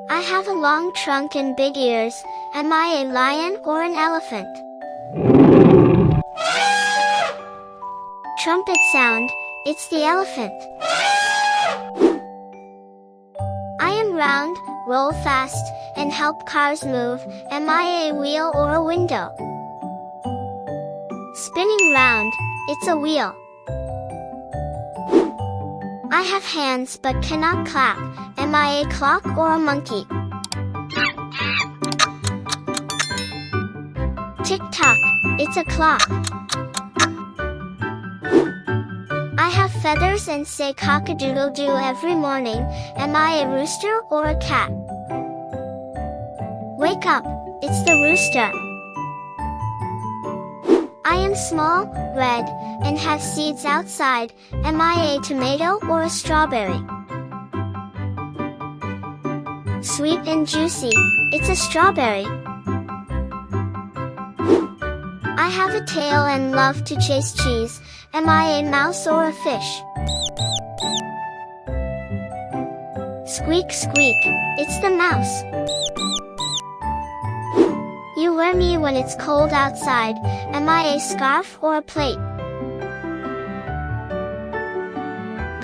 I have a long trunk and big ears. Am I a lion or an elephant? Trumpet sound, it's the elephant. I am round, roll fast, and help cars move. Am I a wheel or a window? Spinning round, it's a wheel. I have hands but cannot clap. Am I a clock or a monkey? Tick-tock, it's a clock. I have feathers and say cock-a-doodle-doo every morning. Am I a rooster or a cat? Wake up, it's the rooster. I am small, red, and have seeds outside. Am I a tomato or a strawberry? Sweet and juicy, it's a strawberry. I have a tail and love to chase cheese. Am I a mouse or a fish? Squeak, squeak, it's the mouse. You wear me when it's cold outside. Am I a scarf or a plate?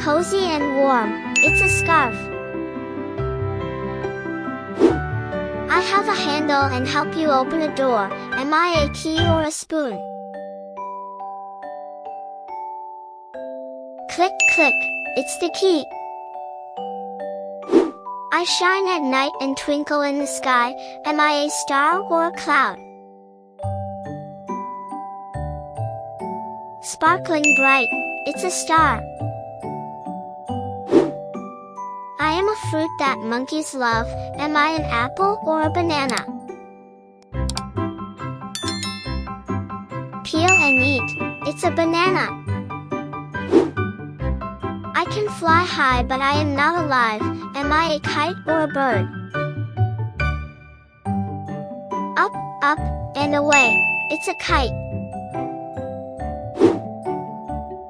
Cozy and warm, it's a scarf. I have a handle and help you open a door. Am I a key or a spoon? Click, click, it's the key. I shine at night and twinkle in the sky. Am I a star or a cloud? Sparkling bright, it's a star. I am a fruit that monkeys love. Am I an apple or a banana? Peel and eat, it's a banana. I can fly high but I am not alive. Am I a kite or a bird? Up, up, and away, it's a kite.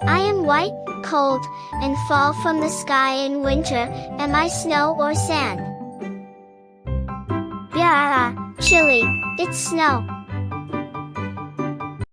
I am white, cold, and fall from the sky in winter. Am I snow or sand? Biara, chilly, it's snow.